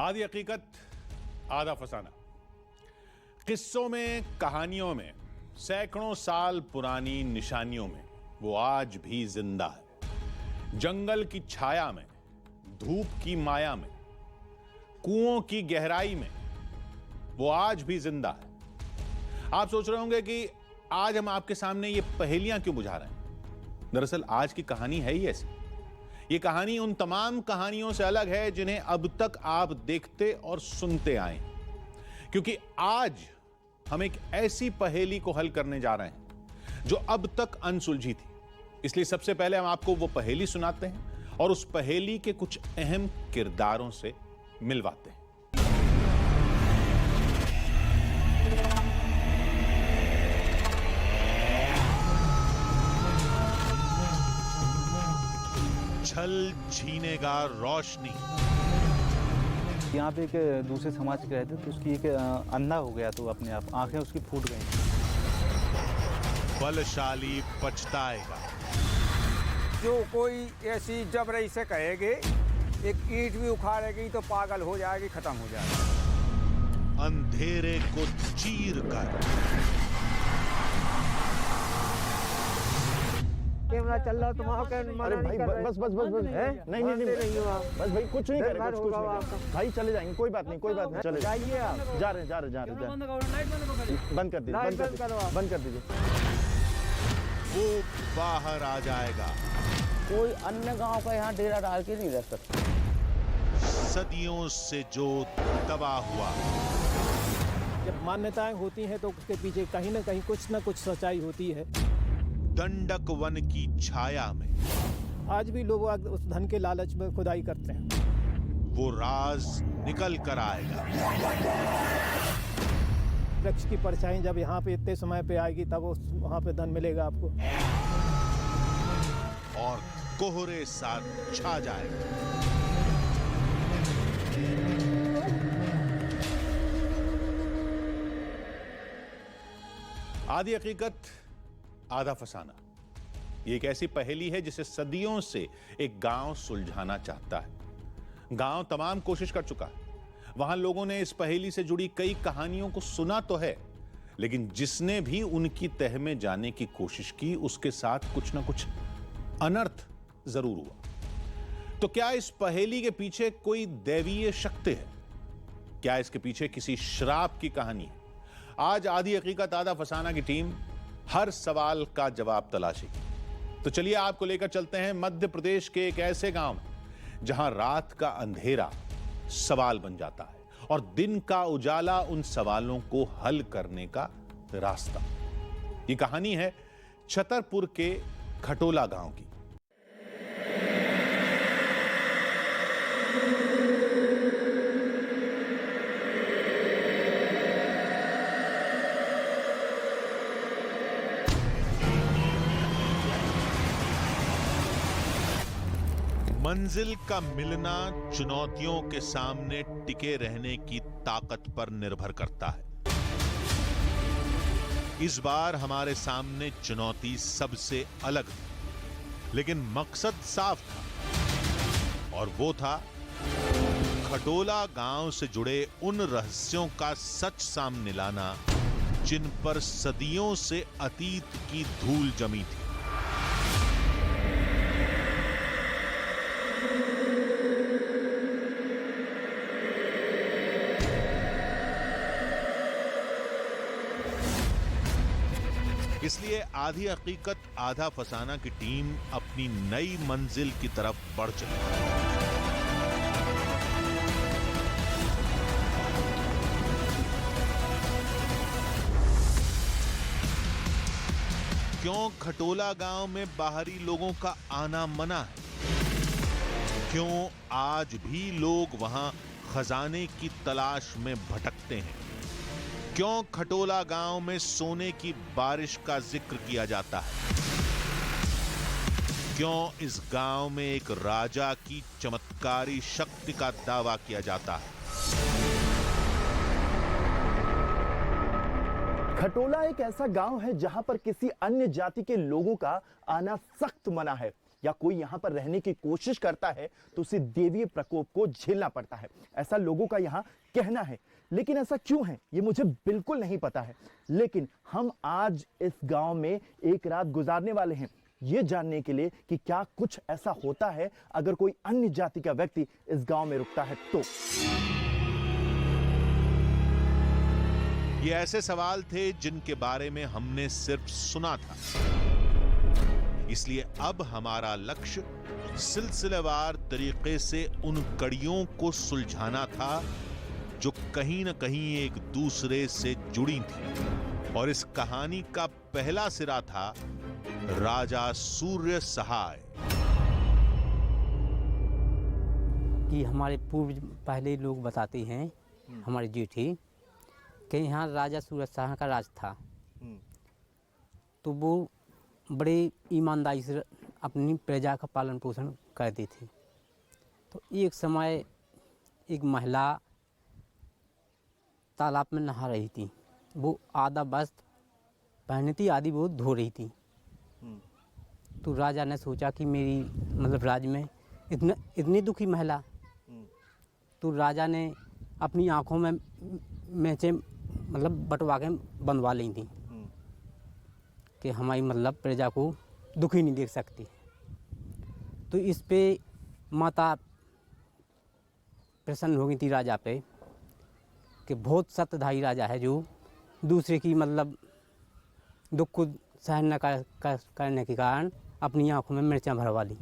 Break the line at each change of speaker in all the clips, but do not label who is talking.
आधी हकीकत आधा फसाना। किस्सों में, कहानियों में, सैकड़ों साल पुरानी निशानियों में वो आज भी जिंदा है। जंगल की छाया में, धूप की माया में, कुओं की गहराई में वो आज भी जिंदा है। आप सोच रहे होंगे कि आज हम आपके सामने ये पहेलियां क्यों बुझा रहे हैं। दरअसल आज की कहानी है ही ऐसी। ये कहानी उन तमाम कहानियों से अलग है जिन्हें अब तक आप देखते और सुनते आए हैं, क्योंकि आज हम एक ऐसी पहेली को हल करने जा रहे हैं जो अब तक अनसुलझी थी। इसलिए सबसे पहले हम आपको वो पहेली सुनाते हैं और उस पहेली के कुछ अहम किरदारों से मिलवाते हैं। छल छीनेगा रोशनी।
यहाँ पे एक दूसरे समाज के रहते तो उसकी एक अंधा हो गया, तो अपने आप आंखें उसकी फूट गई।
बलशाली पछताएगा।
जो कोई ऐसी जबरई से कहेगी, एक ईंट भी उखाड़ेगी तो पागल हो जाएगी, खत्म हो जाएगी।
अंधेरे को चीर कर
कैमरा चल रहा तुम
अरे भाई बस नहीं बस भाई कुछ नहीं करेगा, कुछ नहीं भाई, चले जाएंगे, कोई बात नहीं चले
जाइए आप।
जा रहे हैं बंद कर दीजिए।
वो बाहर आ जाएगा।
कोई अन्य गांव का यहाँ डेरा डाल के नहीं रह सकता।
सदियों से जो दबा हुआ,
जब मान्यताएं होती हैं तो उसके पीछे कहीं ना कहीं कुछ ना कुछ सच्चाई होती है।
दंडक वन की छाया में
आज भी लोग उस धन के लालच में खुदाई करते हैं।
वो राज निकल कर आएगा।
वृक्ष की परछाई जब यहाँ पे इतने समय पे आएगी तब वहाँ पे धन मिलेगा आपको।
और कोहरे साथ छा जाएगा। आधी हकीकत आधा फसाना। ये एक ऐसी पहेली है जिसे सदियों से एक गांव सुलझाना चाहता है। गांव तमाम कोशिश कर चुका है। वहां लोगों ने इस पहेली से जुड़ी कई कहानियों को सुना तो है, लेकिन जिसने भी उनकी तह में जाने की कोशिश की उसके साथ कुछ ना कुछ अनर्थ जरूर हुआ। तो क्या इस पहेली के पीछे कोई दैवीय शक्ति है? क्या इसके पीछे किसी श्राप की कहानी है? आज आधी हकीकत आधा फसाना की टीम हर सवाल का जवाब तलाशेगी। तो चलिए आपको लेकर चलते हैं मध्य प्रदेश के एक ऐसे गांव में जहां रात का अंधेरा सवाल बन जाता है और दिन का उजाला उन सवालों को हल करने का रास्ता। ये कहानी है छतरपुर के खटोला गांव की। मंजिल का मिलना चुनौतियों के सामने टिके रहने की ताकत पर निर्भर करता है। इस बार हमारे सामने चुनौती सबसे अलग थी, लेकिन मकसद साफ था और वो था खटोला गांव से जुड़े उन रहस्यों का सच सामने लाना जिन पर सदियों से अतीत की धूल जमी थी। इसलिए आधी हकीकत आधा फसाना की टीम अपनी नई मंजिल की तरफ बढ़ चली। क्यों खटोला गांव में बाहरी लोगों का आना मना है? क्यों आज भी लोग वहां खजाने की तलाश में भटकते हैं? क्यों खटोला गांव में सोने की बारिश का जिक्र किया जाता है? क्यों इस गांव में एक राजा की चमत्कारी शक्ति का दावा किया जाता है?
खटोला एक ऐसा गांव है जहां पर किसी अन्य जाति के लोगों का आना सख्त मना है। या कोई यहाँ पर रहने की कोशिश करता है तो उसे देवीय प्रकोप को झेलना पड़ता है, ऐसा लोगों का यहाँ कहना है। लेकिन ऐसा क्यों है ये मुझे बिल्कुल नहीं पता है, लेकिन हम आज इस गांव में एक रात गुजारने वाले हैं ये जानने के लिए कि क्या कुछ ऐसा होता है अगर कोई अन्य जाति का व्यक्ति इस गांव में रुकता है तो।
ये ऐसे सवाल थे जिनके बारे में हमने सिर्फ सुना था, इसलिए अब हमारा लक्ष्य सिलसिलेवार तरीके से उन कड़ियों को सुलझाना था जो कहीं न कहीं एक दूसरे से जुड़ी थी। और इस कहानी का पहला सिरा था राजा सूर्य सहाय।
कि हमारे पूर्व पहले लोग बताते हैं, हमारे जेठी, कि यहाँ राजा सूरज शाह का राज था। तो वो बड़े ईमानदारी से अपनी प्रजा का पालन पोषण करते थे। तो एक समय एक महिला तालाब में नहा रही थी, वो आधा वस्त्र पहनी थी, आधी वो धो रही थी। तो राजा ने सोचा कि मेरी मतलब राज्य में इतनी दुखी महिला, तो राजा ने अपनी आंखों में मैचे मतलब बटवा के बंधवा ली थी कि हमारी मतलब प्रजा को दुखी नहीं देख सकती। तो इस पे माता प्रसन्न हो गई थी राजा पे कि बहुत सत्यधारी राजा है जो दूसरे की मतलब दुख को सहन न करने के कारण अपनी आंखों में मिर्चां भरवा ली।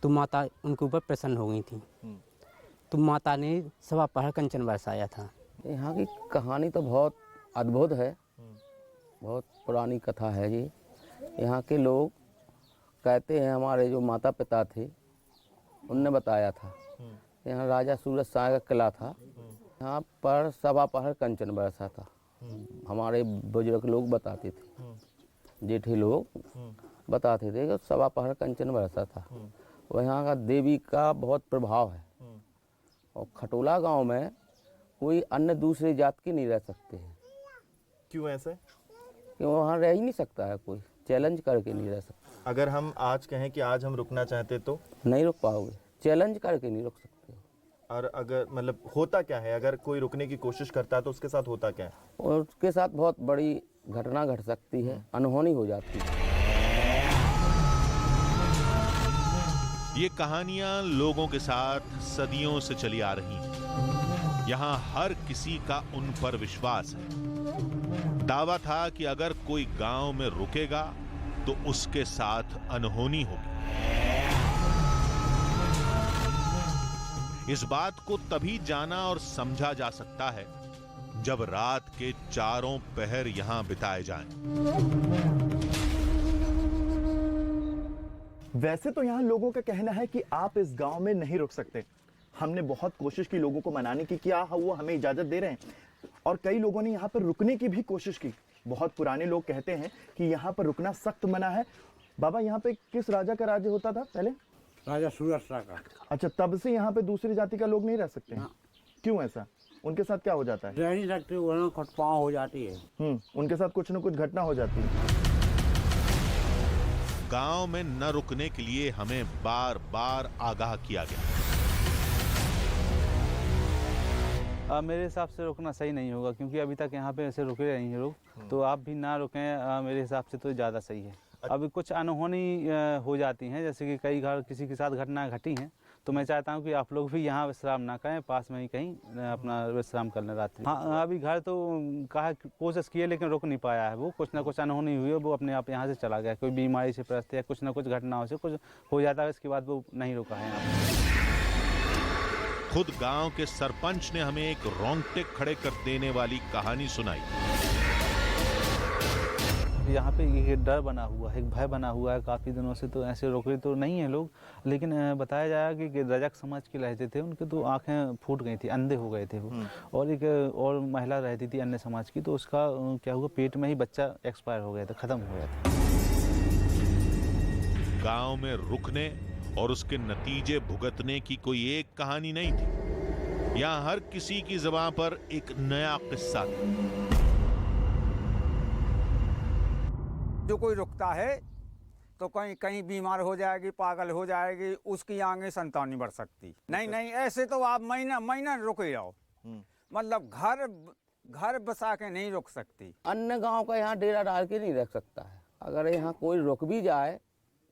तो माता उनके ऊपर प्रसन्न हो गई थी। तो माता ने सवा पहर कंचन बरसाया था।
यहाँ की कहानी तो बहुत अद्भुत है, बहुत पुरानी कथा है जी। यहाँ के लोग कहते हैं, हमारे जो माता पिता थे उनने बताया था, यहाँ राजा सूरज शाह का किला था, यहाँ पर सवा पहर कंचन बरसा था। हमारे बुजुर्ग लोग बताते थे, जेठे लोग बताते थे कि सवा पहर कंचन बरसा था। और यहाँ का देवी का बहुत प्रभाव है। और खटोला गांव में कोई अन्य दूसरे जात के नहीं रह सकते हैं।
क्यों ऐसे?
कि वहाँ रह ही नहीं सकता है, कोई चैलेंज करके नहीं रह सकता।
अगर हम आज कहें कि आज हम रुकना चाहते तो
नहीं रुक पाओगे, चैलेंज करके नहीं रुक सकते।
और अगर मतलब होता क्या है, अगर कोई रुकने की कोशिश करता है तो उसके साथ होता क्या है?
और उसके साथ बहुत बड़ी घटना घट सकती है, अनहोनी हो जाती है।
ये कहानियां लोगों के साथ सदियों से चली आ रही हैं। यहां हर किसी का उन पर विश्वास है। दावा था कि अगर कोई गांव में रुकेगा तो उसके साथ अनहोनी होगी। इस बात को तभी जाना और समझा जा सकता है जब रात के चारों पहर यहां बिताए जाएं।
वैसे तो यहाँ लोगों का कहना है कि आप इस गांव में नहीं रुक सकते। हमने बहुत कोशिश की लोगों को मनाने की, क्या वो हमें इजाजत दे रहे हैं, और कई लोगों ने यहाँ पर रुकने की भी कोशिश की। बहुत पुराने लोग कहते हैं कि यहाँ पर रुकना सख्त मना है। बाबा, यहाँ पे किस राजा का राज्य होता था पहले?
राजा सूरज शाह का।
अच्छा, तब से यहाँ पे दूसरी जाति का लोग नहीं रह सकते? क्यों ऐसा? उनके साथ क्या हो जाता है?
रह नहीं सकते, वरना खटपाव हो जाती है।
उनके साथ कुछ न कुछ घटना हो जाती है।
गांव में न रुकने के लिए हमें बार बार आगाह किया गया।
मेरे हिसाब से रुकना सही नहीं होगा, क्योंकि अभी तक यहाँ पे ऐसे रुके रहे हैं लोग, तो आप भी ना रुकें मेरे हिसाब से तो ज़्यादा सही है। अभी कुछ अनहोनी हो जाती हैं, जैसे कि कई घर किसी के साथ घटना घटी हैं, तो मैं चाहता हूँ कि आप लोग भी यहाँ विश्राम ना करें, पास में ही कहीं अपना विश्राम कर लें रात्रि। हाँ, अभी घर तो कहा कोशिश किए लेकिन रुक नहीं पाया है। वो कुछ ना कुछ अनहोनी हुई है, वो अपने आप यहाँ से चला गया। कोई बीमारी से ग्रस्त है, कुछ ना कुछ घटनाओं से कुछ हो जाता है, इसके बाद वो नहीं रुका है यहाँ।
खुद गांव के सरपंच ने हमें एक रोंगटे खड़े कर देने वाली कहानी सुनाई।
यहाँ पे एक डर बना हुआ है, एक भय बना हुआ है काफ़ी दिनों से। तो ऐसे रुके तो नहीं है लोग, लेकिन बताया जाए कि रजक समाज के रहते थे, उनके तो आंखें फूट गई थी, अंधे हो गए थे वो। और एक और महिला रहती थी अन्य समाज की, तो उसका क्या हुआ, पेट में ही बच्चा एक्सपायर हो गया था, खत्म हो गया था।
गांव में रुकने और उसके नतीजे भुगतने की कोई एक कहानी नहीं थी। यहां हर किसी की ज़बान पर एक नया किस्सा था।
जो कोई रुकता है तो कहीं कहीं बीमार हो जाएगी, पागल हो जाएगी, उसकी आगे संतान नहीं बढ़ सकती। नहीं नहीं, ऐसे तो आप महीना महीना रुके रहो, मतलब घर बसा के नहीं रुक सकती।
अन्य गांव का यहाँ डेरा डाल के नहीं रख सकता है। अगर यहाँ कोई रुक भी जाए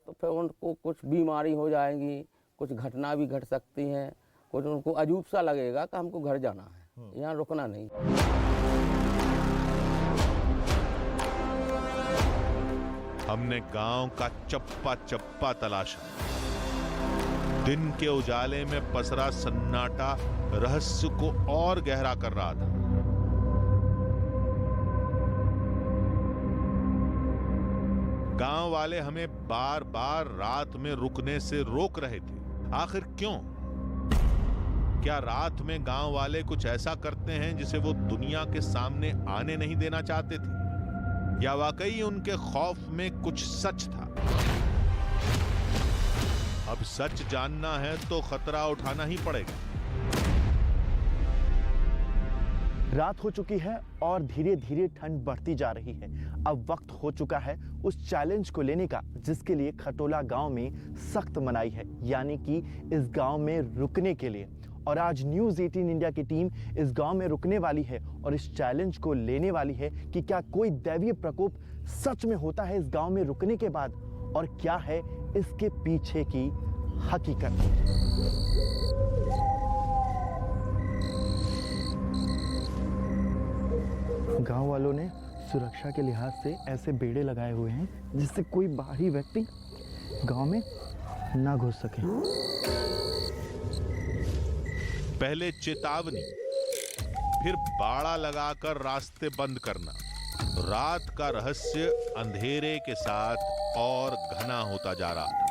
तो फिर उनको कुछ बीमारी हो जाएगी, कुछ घटना भी घट सकती हैं, कुछ उनको अजूब सा लगेगा कि हमको घर जाना है, यहाँ रुकना नहीं।
हमने गांव का चप्पा चप्पा तलाशा। दिन के उजाले में पसरा सन्नाटा रहस्य को और गहरा कर रहा था। गांव वाले हमें बार बार रात में रुकने से रोक रहे थे। आखिर क्यों? क्या रात में गांव वाले कुछ ऐसा करते हैं जिसे वो दुनिया के सामने आने नहीं देना चाहते थे, या वाकई उनके खौफ में कुछ सच था? अब सच जानना है तो खतरा उठाना ही पड़ेगा।
रात हो चुकी है और धीरे धीरे ठंड बढ़ती जा रही है। अब वक्त हो चुका है उस चैलेंज को लेने का जिसके लिए खटोला गांव में सख्त मनाही है, यानी कि इस गांव में रुकने के लिए। और आज न्यूज़ 18 इंडिया की टीम इस गांव में रुकने वाली है और इस चैलेंज को लेने वाली है कि क्या कोई दैवीय प्रकोप सच में होता है इस गांव में रुकने के बाद, और क्या है इसके पीछे की हकीकत। गांव वालों ने सुरक्षा के लिहाज से ऐसे बेड़े लगाए हुए हैं जिससे कोई बाहरी व्यक्ति गांव में ना घुस सके।
पहले चेतावनी, फिर बाड़ा लगाकर रास्ते बंद करना। रात का रहस्य अंधेरे के साथ और घना होता जा रहा था।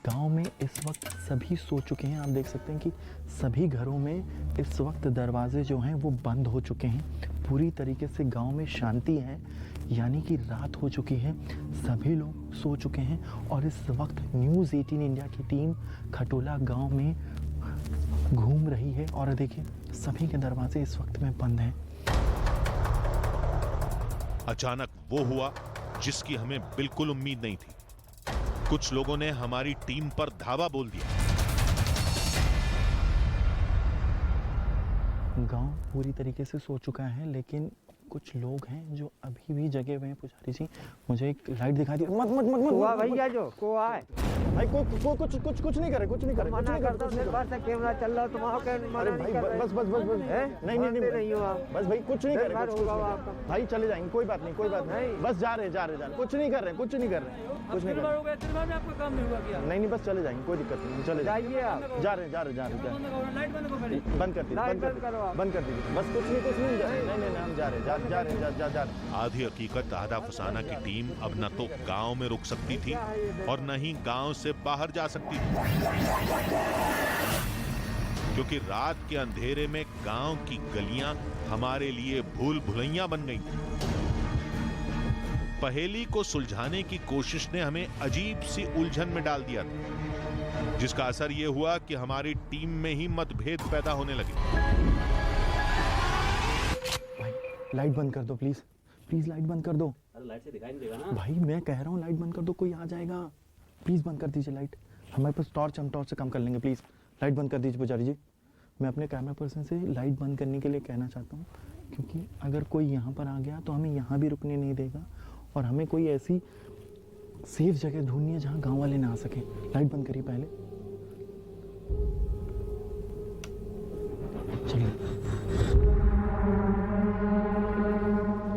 गांव में इस वक्त सभी सो चुके हैं। आप देख सकते हैं कि सभी घरों में इस वक्त दरवाजे जो हैं वो बंद हो चुके हैं। पूरी तरीके से गांव में शांति है, यानी कि रात हो चुकी है, सभी लोग सो चुके हैं। और इस वक्त न्यूज़ 18 इंडिया की टीम खटोला गांव में घूम रही है और देखिए सभी के दरवाजे इस वक्त में बंद हैं।
अचानक वो हुआ जिसकी हमें बिल्कुल उम्मीद नहीं थी। कुछ लोगों ने हमारी टीम पर धावा बोल दिया।
गांव पूरी तरीके से सो चुका है, लेकिन कुछ लोग हैं जो अभी भी जगे हुए हैं। पुजारी जी, मुझे एक लाइट दिखाई दी। मत मत मत मत
भैया जो को आए
भाई, कुछ नहीं करे, कुछ नहीं करे।
कैमरा चल रहा तुम्हारा।
अरे भाई बस नहीं बस भाई कुछ नहीं करे, भाई चले जाएंगे, कोई बात नहीं, बस जा रहे कुछ नहीं कर रहे कुछ नहीं कर रहे नहीं, बस चले जाएंगे, कोई दिक्कत नहीं, चले जाइए आप। जा रहे बंद कर दीजिए, बस कुछ नहीं, नहीं हम जा रहे।
आधी हकीकत आधा फसाना की टीम अब न तो गांव में रुक सकती थी और न ही गांव से बाहर जा सकती थी, क्योंकि रात के अंधेरे में गांव की गलियां हमारे लिए भूल भुलैया बन गई थी। पहेली को सुलझाने की कोशिश ने हमें अजीब सी उलझन में डाल दिया था, जिसका असर यह हुआ कि हमारी टीम में ही मतभेद पैदा होने लगे।
लाइट बंद कर दो प्लीज, लाइट बंद कर दो।
अरे लाइट से दिखाई नहीं देगा ना
भाई, मैं कह रहा हूँ लाइट बंद कर दो, कोई आ जाएगा। प्लीज बंद कर दीजिए लाइट। हमारे पास टॉर्च, हम टॉर्च से काम कर लेंगे। प्लीज लाइट बंद कर दीजिए पुजारी जी। मैं अपने कैमरा पर्सन से लाइट बंद करने के लिए कहना चाहता हूँ, क्योंकि अगर कोई यहाँ पर आ गया तो हमें यहाँ भी रुकने नहीं देगा और हमें कोई ऐसी सेफ जगह ढूंढनी है जहाँ गाँव वाले ना आ सके। लाइट बंद करिए पहले। चलिए।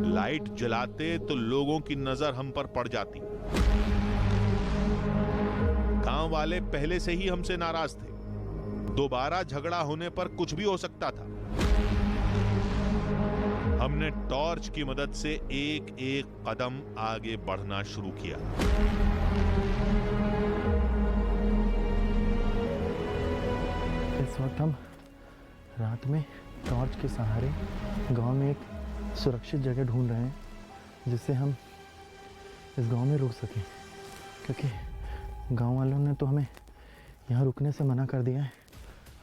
लाइट जलाते तो लोगों की नजर हम पर पड़ जाती। गांव वाले पहले से ही हमसे नाराज थे। दोबारा झगड़ा होने पर कुछ भी हो सकता था। हमने टॉर्च की मदद से एक एक कदम आगे बढ़ना शुरू किया।
इस वक्त हम रात में टॉर्च के सहारे गांव में एक सुरक्षित जगह ढूंढ रहे हैं जिससे हम इस गांव में रुक सकें, क्योंकि गांव वालों ने तो हमें यहाँ रुकने से मना कर दिया है।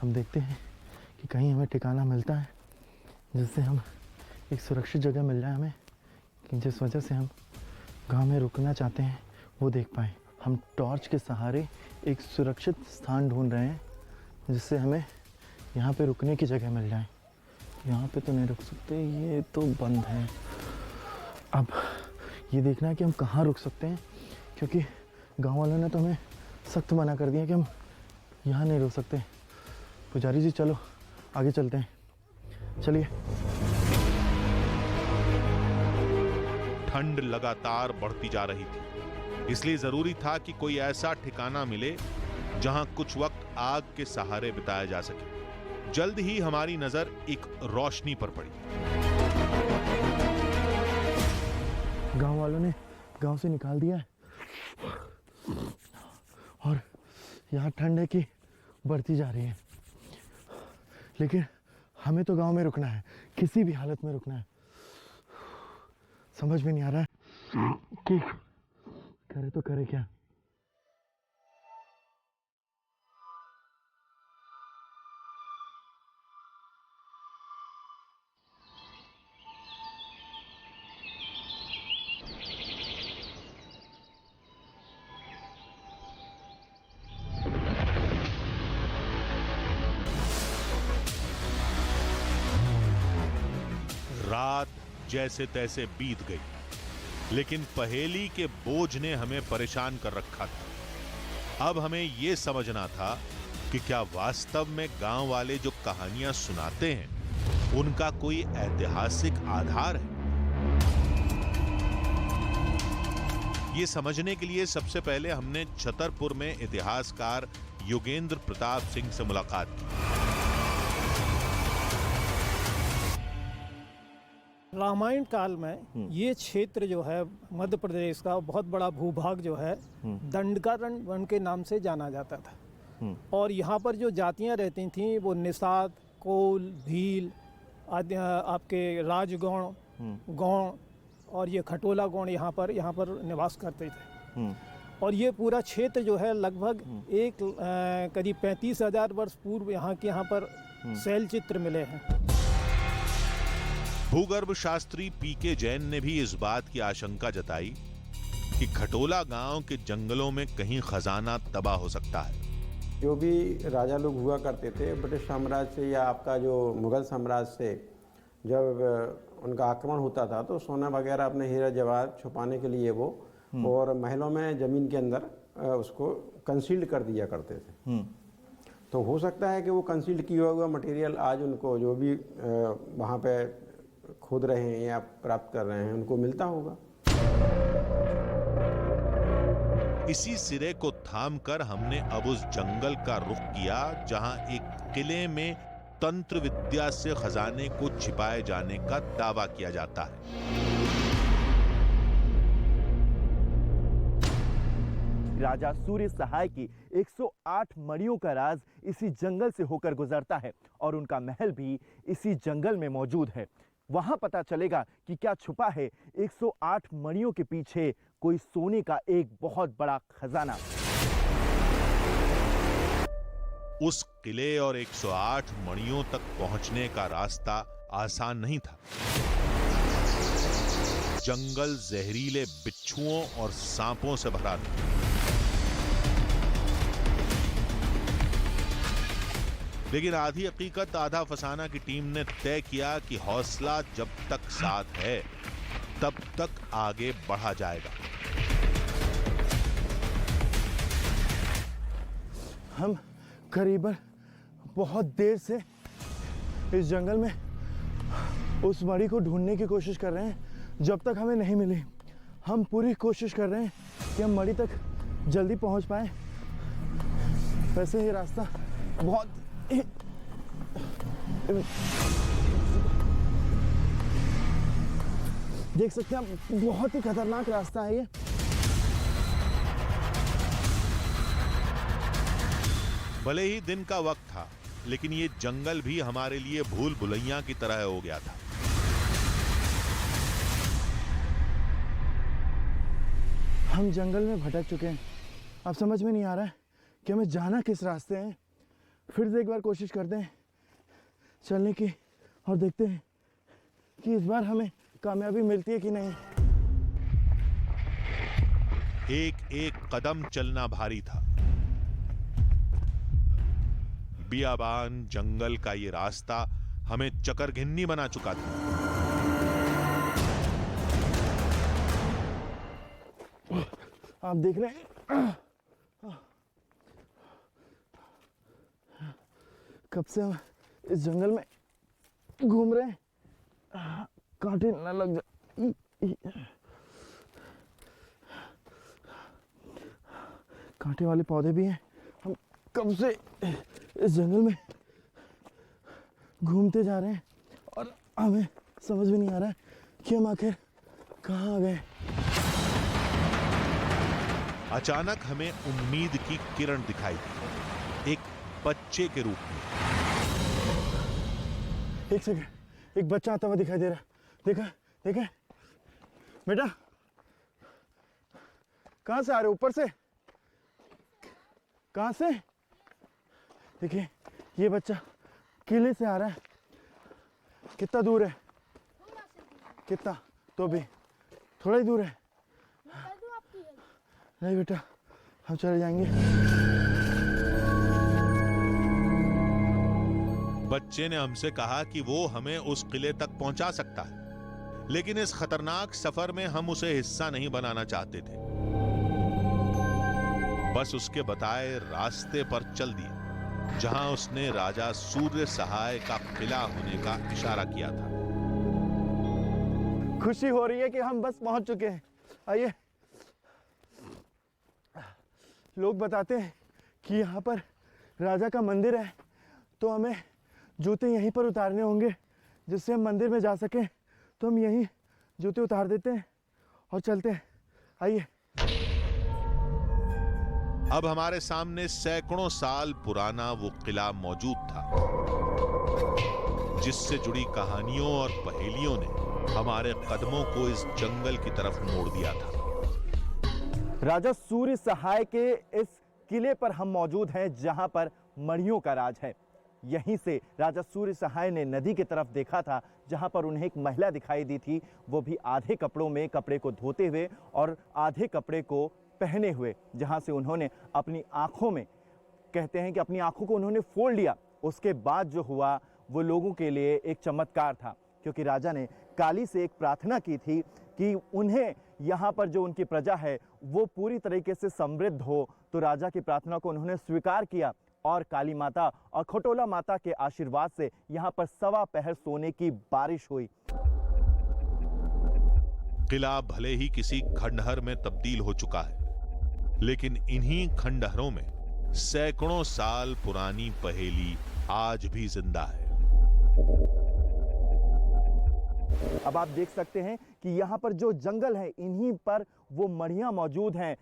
हम देखते हैं कि कहीं हमें ठिकाना मिलता है जिससे हम एक सुरक्षित जगह मिल जाए हमें, कि जिस वजह से हम गांव में रुकना चाहते हैं वो देख पाएँ। हम टॉर्च के सहारे एक सुरक्षित स्थान ढूंढ रहे हैं जिससे हमें यहाँ पे रुकने की जगह मिल जाए। यहाँ पे तो नहीं रुक सकते, ये तो बंद है। अब ये देखना है कि हम कहाँ रुक सकते हैं, क्योंकि गांव वालों ने तो हमें सख्त मना कर दिया कि हम यहाँ नहीं रुक सकते। पुजारी जी चलो आगे चलते हैं, चलिए।
ठंड लगातार बढ़ती जा रही थी, इसलिए जरूरी था कि कोई ऐसा ठिकाना मिले जहां कुछ वक्त आग के सहारे बिताया जा सके। जल्द ही हमारी नजर एक रोशनी पर पड़ी।
गांव वालों ने गांव से निकाल दिया है और यहाँ ठंड है कि बढ़ती जा रही है, लेकिन हमें तो गांव में रुकना है, किसी भी हालत में रुकना है। समझ में नहीं आ रहा है कि करे तो करे क्या।
रात जैसे तैसे बीत गई, लेकिन पहेली के बोझ ने हमें परेशान कर रखा था। अब हमें यह समझना था कि क्या वास्तव में गांव वाले जो कहानियां सुनाते हैं उनका कोई ऐतिहासिक आधार है। ये समझने के लिए सबसे पहले हमने छतरपुर में इतिहासकार योगेंद्र प्रताप सिंह से मुलाकात की।
रामायण काल में ये क्षेत्र जो है मध्य प्रदेश का बहुत बड़ा भूभाग जो है दंडकारण्य वन के नाम से जाना जाता था। और यहाँ पर जो जातियाँ रहती थीं वो निषाद, कोल, भील आदि आपके राजगौण, गौण और ये खटोला गौण यहाँ पर निवास करते थे। और ये पूरा क्षेत्र जो है लगभग करीब 35,000 वर्ष पूर्व यहाँ पर शैल चित्र मिले हैं।
भूगर्भ शास्त्री पीके जैन ने भी इस बात की आशंका जताई कि खटोला गांव के जंगलों में कहीं खजाना तबाह हो सकता है।
जो भी राजा लोग हुआ करते थे ब्रिटिश साम्राज्य से या आपका जो मुगल साम्राज्य से, जब उनका आक्रमण होता था तो सोना वगैरह अपने हीरा जवाहर छुपाने के लिए वो और महलों में ज़मीन के अंदर उसको कंसील्ड कर दिया करते थे। तो हो सकता है कि वो कंसील्ड किया हुआ मटेरियल आज उनको जो भी वहाँ पे खोद रहे हैं या प्राप्त कर रहे हैं उनको मिलता होगा।
इसी सिरे को थामकर हमने अब उस जंगल का रुख किया जहां एक किले में तंत्र विद्या से खजाने को छिपाए जाने का दावा किया जाता है।
राजा सूर्य सहाय की 108 मणियों का राज इसी जंगल से होकर गुजरता है और उनका महल भी इसी जंगल में मौजूद है। वहां पता चलेगा कि क्या छुपा है 108 मणियों के पीछे कोई सोने का एक बहुत बड़ा खजाना।
उस किले और 108 मणियों तक पहुंचने का रास्ता आसान नहीं था। जंगल जहरीले बिच्छुओं और सांपों से भरा था। लेकिन आधी हकीकत आधा फसाना की टीम ने तय किया कि हौसला जब तक साथ है तब तक आगे बढ़ा जाएगा।
हम करीबन बहुत देर से इस जंगल में उस मणि को ढूंढने की कोशिश कर रहे हैं, जब तक हमें नहीं मिली। हम पूरी कोशिश कर रहे हैं कि हम मणि तक जल्दी पहुंच पाए। वैसे ये रास्ता बहुत देख सकते हैं आप, बहुत ही खतरनाक रास्ता है ये।
भले ही दिन का वक्त था, लेकिन ये जंगल भी हमारे लिए भूल भुलैया की तरह हो गया था।
हम जंगल में भटक चुके हैं। अब समझ में नहीं आ रहा है कि हमें जाना किस रास्ते है। फिर से एक बार कोशिश करते हैं चलने की और देखते हैं कि इस बार हमें कामयाबी मिलती है कि नहीं।
एक एक कदम चलना भारी था। बियाबान जंगल का ये रास्ता हमें चकरघिन्नी बना चुका था।
आप देख रहे हैं कब से हम इस जंगल में घूम रहे हैं, कांटे न लग जाए। कांटे वाले पौधे भी हैं। हम कब से इस जंगल में घूमते जा रहे हैं और हमें समझ में नहीं आ रहा है कि हम आखिर कहाँ आ गए।
अचानक हमें उम्मीद की किरण दिखाई दी, एक बच्चे के रूप में।
एक सेकंड, एक बच्चा आता हुआ दिखाई दे रहा है। देखा देखा बेटा, कहां से आ रहे? ऊपर से? कहां से? देखिए ये बच्चा किले से आ रहा है। कितना दूर है? कितना? तो भी थोड़ा ही दूर है। नहीं बेटा, हम चले जाएंगे।
बच्चे ने हमसे कहा कि वो हमें उस किले तक पहुंचा सकता है, लेकिन इस खतरनाक सफर में हम उसे हिस्सा नहीं बनाना चाहते थे। बस उसके बताए रास्ते पर चल दिए, जहां उसने राजा सूर्य सहाय का किला होने का इशारा किया था।
खुशी हो रही है कि हम बस पहुंच चुके हैं। आइए, लोग बताते हैं कि यहाँ पर राजा का मंदिर है, तो हमें जूते यहीं पर उतारने होंगे जिससे हम मंदिर में जा सकें। तो हम यहीं जूते उतार देते हैं और चलते हैं। आइए।
अब हमारे सामने सैकड़ों साल पुराना वो किला मौजूद था, जिससे जुड़ी कहानियों और पहेलियों ने हमारे कदमों को इस जंगल की तरफ मोड़ दिया था।
राजा सूर्य सहाय के इस किले पर हम मौजूद हैं, जहां पर मणियों का राज है। यहीं से राजा सूर्य सहाय ने नदी की तरफ देखा था, जहां पर उन्हें एक महिला दिखाई दी थी, वो भी आधे कपड़ों में कपड़े को धोते हुए और आधे कपड़े को पहने हुए, जहां से उन्होंने अपनी आंखों में, कहते हैं कि अपनी आंखों को उन्होंने फोड़ लिया। उसके बाद जो हुआ वो लोगों के लिए एक चमत्कार था, क्योंकि राजा ने काली से एक प्रार्थना की थी कि उन्हें यहाँ पर जो उनकी प्रजा है वो पूरी तरीके से समृद्ध हो। तो राजा की प्रार्थना को उन्होंने स्वीकार किया और काली माता और खटोला माता के आशीर्वाद से यहाँ पर सवा पहर सोने की बारिश हुई।
किला भले ही किसी खंडहर में तब्दील हो चुका है, लेकिन इन्हीं खंडहरों में सैकड़ों साल पुरानी पहेली आज भी जिंदा है।
अब आप देख सकते हैं कि यहाँ पर जो जंगल है, इन्हीं पर वो मड़ियाँ मौजूद हैं।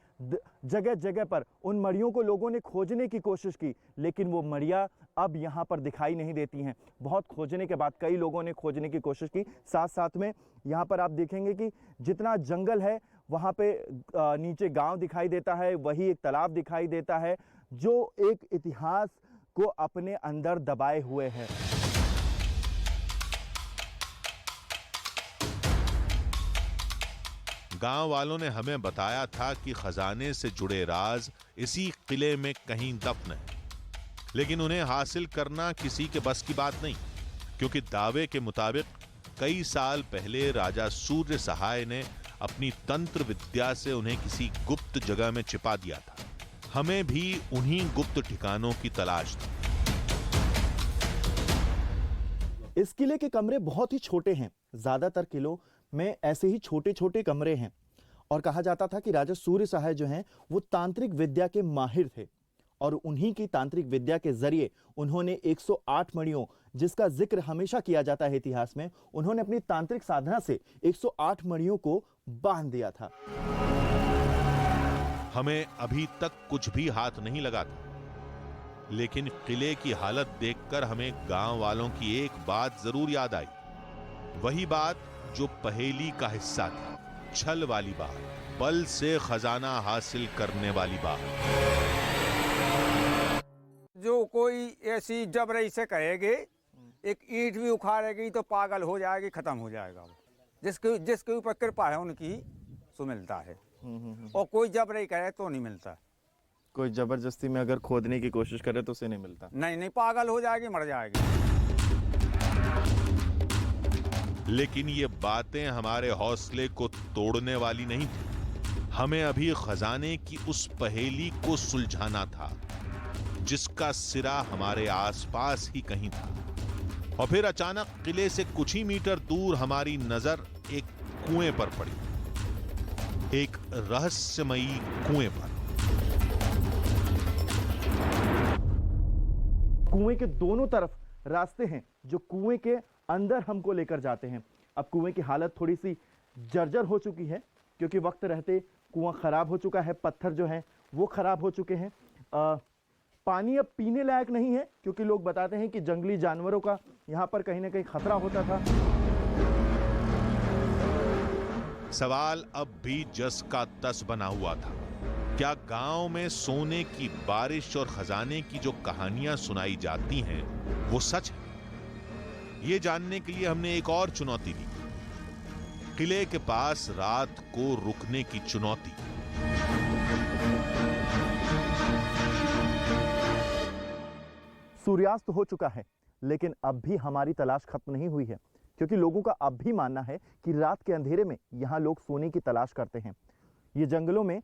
जगह जगह पर उन मड़ियों को लोगों ने खोजने की कोशिश की, लेकिन वो मड़ियाँ अब यहाँ पर दिखाई नहीं देती हैं। बहुत खोजने के बाद कई लोगों ने खोजने की कोशिश की। साथ साथ में यहाँ पर आप देखेंगे कि जितना जंगल है वहाँ पे नीचे गांव दिखाई देता है, वही एक तालाब दिखाई देता है, जो एक इतिहास को अपने अंदर दबाए हुए है।
गांव वालों ने हमें बताया था कि खजाने से जुड़े राज इसी किले में कहीं दफन है, लेकिन उन्हें हासिल करना किसी के बस की बात नहीं, क्योंकि दावे के मुताबिक कई साल पहले राजा सूर्य सहाय ने अपनी तंत्र विद्या से उन्हें किसी गुप्त जगह में छिपा दिया था। हमें भी उन्हीं गुप्त ठिकानों की तलाश थी।
इस किले के कमरे बहुत ही छोटे हैं। ज्यादातर किलों में ऐसे ही छोटे छोटे कमरे हैं, और कहा जाता था कि राजा सूर्य सहाय जो हैं वो तांत्रिक विद्या के माहिर थे, और उन्हीं की तांत्रिक विद्या के जरिए उन्होंने 108 मणियों, जिसका जिक्र हमेशा किया जाता है इतिहास में, उन्होंने अपनी तांत्रिक साधना से 108 मणियों को बांध दिया था।
हमें अभी तक कुछ भी हाथ नहीं लगा था, लेकिन किले की हालत देखकर हमें गांव वालों की एक बात जरूर याद आई। वही बात जो पहेली का हिस्सा थी, छल वाली बात, बल से खजाना हासिल करने वाली बात।
जो कोई ऐसी जबरई से कहेगे एक ईंट भी उखाड़ेगी तो पागल हो जाएगी, खत्म हो जाएगा वो। जिसके जिसके ऊपर कृपा है उनकी सो मिलता है, और कोई जबरई करे तो नहीं मिलता।
कोई जबरदस्ती में अगर खोदने की कोशिश करे तो उसे नहीं मिलता।
नहीं नहीं, पागल हो जाएगी, मर जाएगी।
लेकिन ये बातें हमारे हौसले को तोड़ने वाली नहीं थी। हमें अभी खजाने की उस पहेली को सुलझाना था जिसका सिरा हमारे आसपास ही कहीं था। और फिर अचानक किले से कुछ ही मीटर दूर हमारी नजर एक कुएं पर पड़ी, एक रहस्यमयी कुएं पर।
कुएं के दोनों तरफ रास्ते हैं जो कुएं के अंदर हमको लेकर जाते हैं। अब कुएं की हालत थोड़ी सी जर्जर हो चुकी है क्योंकि वक्त रहते कुआं खराब हो चुका है, पत्थर जो हैं वो खराब हो चुके हैं। पानी अब पीने लायक नहीं है क्योंकि लोग बताते हैं कि जंगली जानवरों का यहाँ पर कहीं ना कहीं खतरा होता था।
सवाल अब भी जस का तस बना हुआ था। क्या गांव में सोने की बारिश और खजाने की जो कहानियां सुनाई जाती हैं वो सच है? ये जानने के लिए हमने एक और चुनौती दी, किले के पास रात को रुकने की चुनौती।
सूर्यास्त हो चुका है लेकिन अब भी हमारी तलाश खत्म नहीं हुई है क्योंकि लोगों का अब भी मानना है कि रात के अंधेरे में यहाँ लोग सोने की तलाश करते हैं। ये जंगलों में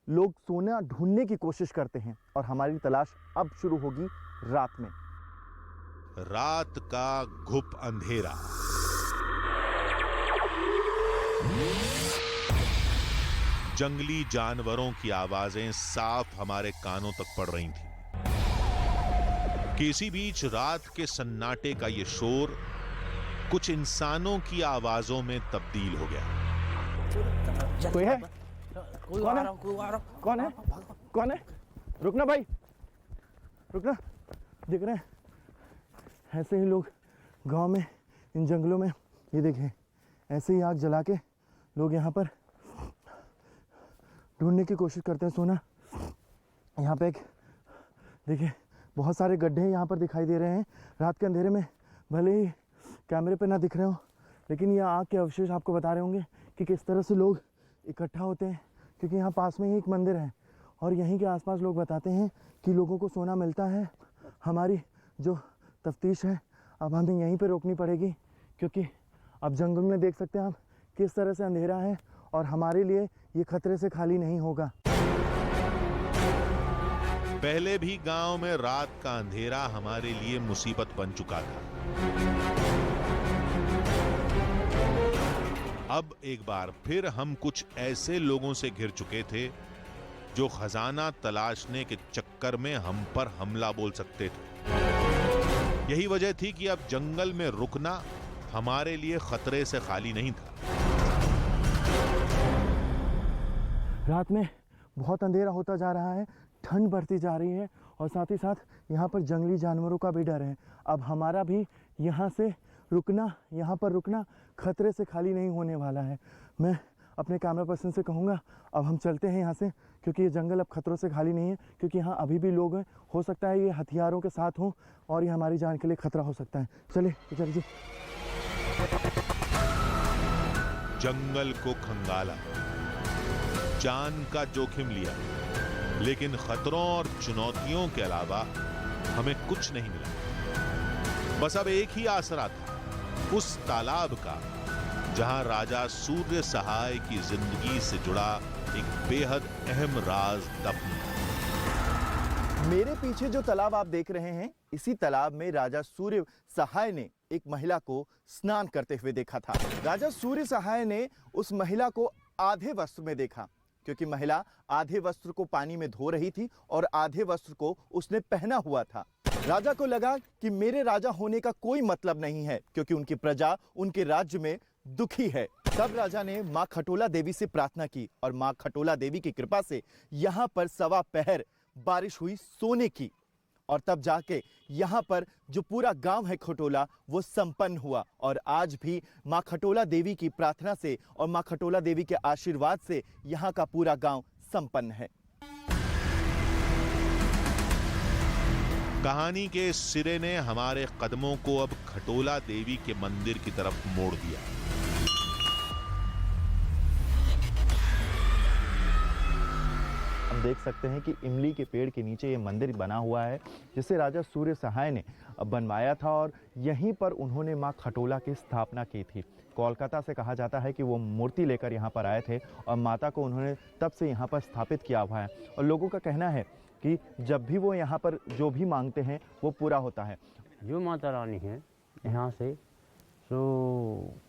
लोग सोना ढूंढने की कोशिश करते हैं और हमारी तलाश अब शुरू होगी रात में।
रात का घुप अंधेरा, जंगली जानवरों की आवाजें साफ हमारे कानों तक पड़ रही थीं। कि इसी बीच रात के सन्नाटे का ये शोर कुछ इंसानों की आवाजों में तब्दील हो गया।
कोई है? कौन है? कौन है? कौन है? रुकना भाई, रुकना। देख रहे हैं ऐसे ही लोग गांव में इन जंगलों में, ये देखें ऐसे ही आग जला के लोग यहाँ पर ढूंढने की कोशिश करते हैं सोना। यहाँ पे एक देखिए बहुत सारे गड्ढे यहाँ पर दिखाई दे रहे हैं। रात के अंधेरे में भले ही कैमरे पे ना दिख रहे हो लेकिन ये आग के अवशेष आपको बता रहे होंगे कि किस तरह से लोग इकट्ठा होते हैं, क्योंकि यहाँ पास में ही एक मंदिर है और यहीं के आसपास लोग बताते हैं कि लोगों को सोना मिलता है। हमारी जो तफ्तीश है अब हमें यहीं पे रोकनी पड़ेगी क्योंकि अब जंगल में देख सकते हैं आप किस तरह से अंधेरा है और हमारे लिए ये खतरे से खाली नहीं होगा।
पहले भी गांव में रात का अंधेरा हमारे लिए मुसीबत बन चुका था। अब एक बार फिर हम कुछ ऐसे लोगों से घिर चुके थे जो खजाना तलाशने के चक्कर में हम पर हमला बोल सकते थे। यही वजह थी कि अब जंगल में रुकना हमारे लिए खतरे से खाली नहीं था।
रात में बहुत अंधेरा होता जा रहा है, ठंड बढ़ती जा रही है और साथ ही साथ यहाँ पर जंगली जानवरों का भी डर है। अब हमारा भी यहाँ से रुकना, यहाँ पर रुकना खतरे से खाली नहीं होने वाला है। मैं अपने कैमरा पर्सन से कहूँगा अब हम चलते हैं यहाँ से क्योंकि ये जंगल अब खतरों से खाली नहीं है, क्योंकि यहाँ अभी भी लोग हैं। हो सकता है ये हथियारों के साथ हों और ये हमारी जान के लिए खतरा हो सकता है। चलिए जल्दी।
जंगल को खंगाला, जान का जोखिम लिया, लेकिन खतरों और चुनौतियों के अलावा हमें कुछ नहीं मिला। बस अब एक ही आसरा था, उस तालाब का जहां राजा सूर्य सहाय की जिंदगी से जुड़ा एक बेहद अहम राज दफन था।
मेरे पीछे जो तालाब आप देख रहे हैं, इसी तालाब में राजा सूर्य सहाय ने एक महिला को स्नान करते हुए देखा था। राजा सूर्य सहाय ने उस महिला को आधे वस्त्र में देखा क्योंकि महिला आधे वस्त्र को पानी में धो रही थी और आधे वस्त्र को उसने पहना हुआ था। राजा को लगा कि मेरे राजा होने का कोई मतलब नहीं है क्योंकि उनकी प्रजा उनके राज्य में दुखी है। तब राजा ने मां खटोला देवी से प्रार्थना की और मां खटोला देवी की कृपा से यहाँ पर सवा पहर बारिश हुई सोने की, और तब जाके यहाँ पर जो पूरा गांव है खटोला वो संपन्न हुआ। और आज भी मां खटोला देवी की प्रार्थना से और मां खटोला देवी के आशीर्वाद से यहाँ का पूरा गांव संपन्न है।
कहानी के इस सिरे ने हमारे कदमों को अब खटोला देवी के मंदिर की तरफ मोड़ दिया।
हम देख सकते हैं कि इमली के पेड़ के नीचे ये मंदिर बना हुआ है, जिसे राजा सूर्य सहाय ने बनवाया था और यहीं पर उन्होंने मां खटोला की स्थापना की थी। कोलकाता से कहा जाता है कि वो मूर्ति लेकर यहाँ पर आए थे और माता को उन्होंने तब से यहाँ पर स्थापित किया हुआ है और लोगों का कहना है कि जब भी वो यहाँ पर जो भी मांगते हैं वो पूरा होता है।
जो माता रानी है यहाँ से तो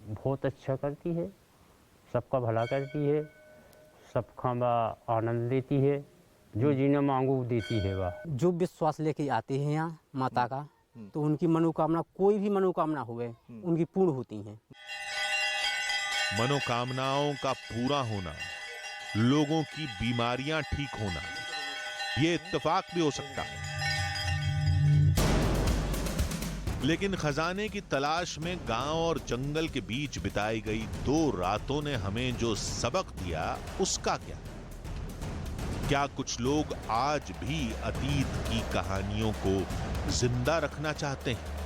बहुत अच्छा करती है, सबका भला करती है, सबका आनंद देती है, जो जिन्हें मांगो वो देती है। वह
जो विश्वास लेके आते हैं यहाँ माता का, तो उनकी मनोकामना, कोई भी मनोकामना हुए, उनकी पूर्ण होती हैं।
मनोकामनाओं का पूरा होना, लोगों की बीमारियां ठीक होना, ये इत्तेफाक भी हो सकता है, लेकिन खजाने की तलाश में गांव और जंगल के बीच बिताई गई 2 रातों ने हमें जो सबक दिया उसका क्या? क्या कुछ लोग आज भी अतीत की कहानियों को जिंदा रखना चाहते हैं?